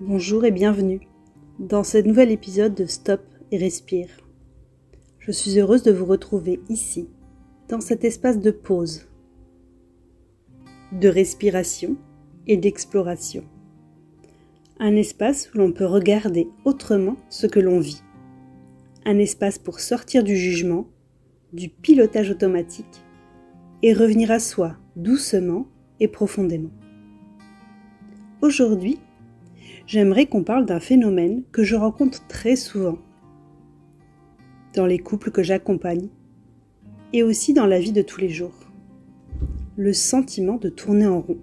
Bonjour et bienvenue dans ce nouvel épisode de Stop et Respire. Je suis heureuse de vous retrouver ici, dans cet espace de pause, de respiration et d'exploration. Un espace où l'on peut regarder autrement ce que l'on vit. Un espace pour sortir du jugement, du pilotage automatique et revenir à soi doucement et profondément. Aujourd'hui, j'aimerais qu'on parle d'un phénomène que je rencontre très souvent dans les couples que j'accompagne et aussi dans la vie de tous les jours. Le sentiment de tourner en rond.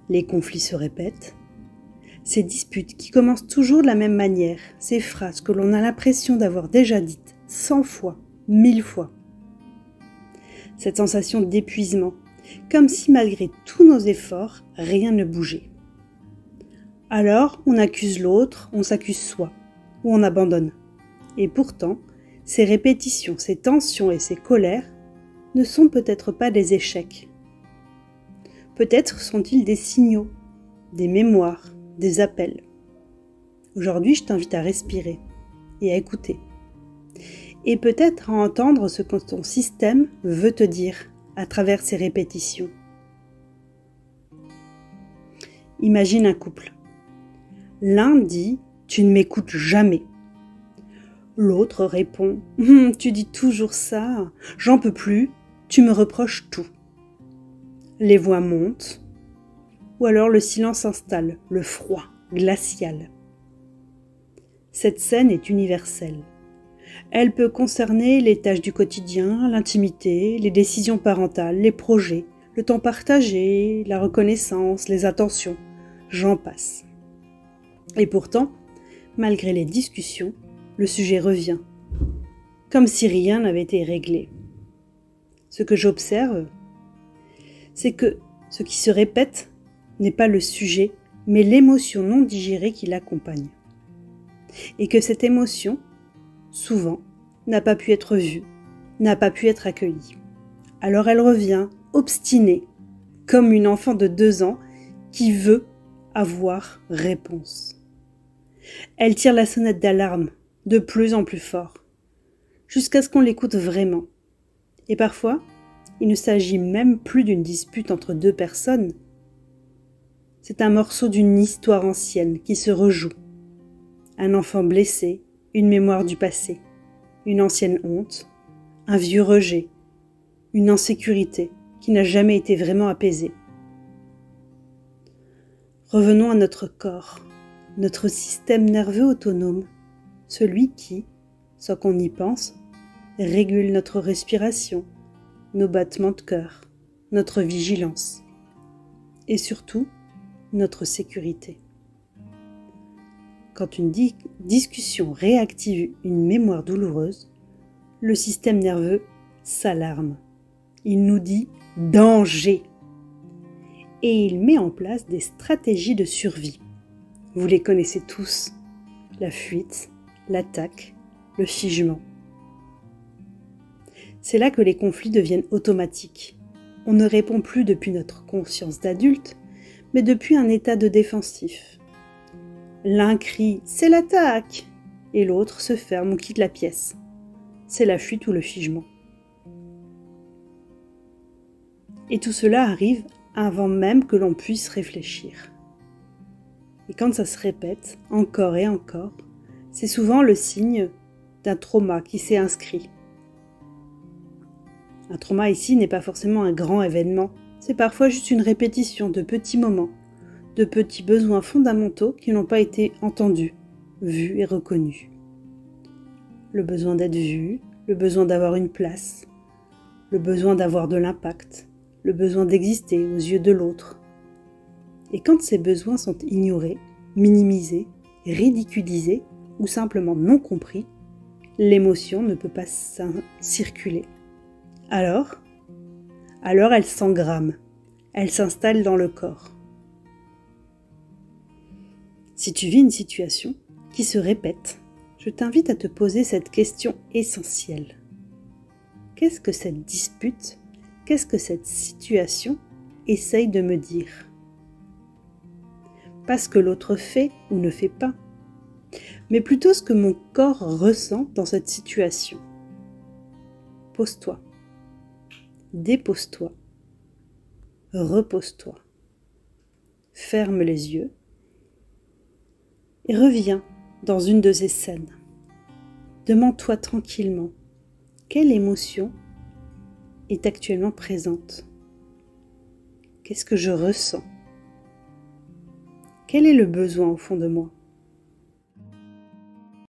Les conflits se répètent, ces disputes qui commencent toujours de la même manière, ces phrases que l'on a l'impression d'avoir déjà dites 100 fois, 1000 fois. Cette sensation d'épuisement, comme si malgré tous nos efforts, rien ne bougeait. Alors, on accuse l'autre, on s'accuse soi, ou on abandonne. Et pourtant, ces répétitions, ces tensions et ces colères ne sont peut-être pas des échecs. Peut-être sont-ils des signaux, des mémoires, des appels. Aujourd'hui, je t'invite à respirer et à écouter. Et peut-être à entendre ce que ton système veut te dire à travers ces répétitions. Imagine un couple. L'un dit « Tu ne m'écoutes jamais ». L'autre répond « Tu dis toujours ça, j'en peux plus, tu me reproches tout ». Les voix montent, ou alors le silence s'installe, le froid, glacial. Cette scène est universelle. Elle peut concerner les tâches du quotidien, l'intimité, les décisions parentales, les projets, le temps partagé, la reconnaissance, les attentions, j'en passe. Et pourtant, malgré les discussions, le sujet revient, comme si rien n'avait été réglé. Ce que j'observe, c'est que ce qui se répète n'est pas le sujet, mais l'émotion non digérée qui l'accompagne. Et que cette émotion, souvent, n'a pas pu être vue, n'a pas pu être accueillie. Alors elle revient, obstinée, comme une enfant de 2 ans qui veut avoir réponse. Elle tire la sonnette d'alarme de plus en plus fort, jusqu'à ce qu'on l'écoute vraiment. Et parfois, il ne s'agit même plus d'une dispute entre 2 personnes. C'est un morceau d'une histoire ancienne qui se rejoue. Un enfant blessé, une mémoire du passé, une ancienne honte, un vieux rejet, une insécurité qui n'a jamais été vraiment apaisée. Revenons à notre corps. Notre système nerveux autonome, celui qui, sans qu'on y pense, régule notre respiration, nos battements de cœur, notre vigilance et surtout notre sécurité. Quand une discussion réactive une mémoire douloureuse, le système nerveux s'alarme. Il nous dit « danger » et il met en place des stratégies de survie. Vous les connaissez tous, la fuite, l'attaque, le figement. C'est là que les conflits deviennent automatiques. On ne répond plus depuis notre conscience d'adulte, mais depuis un état de défensif. L'un crie « c'est l'attaque » et l'autre se ferme ou quitte la pièce. C'est la fuite ou le figement. Et tout cela arrive avant même que l'on puisse réfléchir. Et quand ça se répète, encore et encore, c'est souvent le signe d'un trauma qui s'est inscrit. Un trauma ici n'est pas forcément un grand événement, c'est parfois juste une répétition de petits moments, de petits besoins fondamentaux qui n'ont pas été entendus, vus et reconnus. Le besoin d'être vu, le besoin d'avoir une place, le besoin d'avoir de l'impact, le besoin d'exister aux yeux de l'autre. Et quand ces besoins sont ignorés, minimisés, ridiculisés ou simplement non compris, l'émotion ne peut pas circuler. Alors elle s'engramme, elle s'installe dans le corps. Si tu vis une situation qui se répète, je t'invite à te poser cette question essentielle. Qu'est-ce que cette dispute, qu'est-ce que cette situation essaye de me dire ? pas ce que l'autre fait ou ne fait pas, mais plutôt ce que mon corps ressent dans cette situation. Pose-toi, dépose-toi, repose-toi, ferme les yeux et reviens dans une de ces scènes. Demande-toi tranquillement quelle émotion est actuellement présente. Qu'est-ce que je ressens? Quel est le besoin au fond de moi?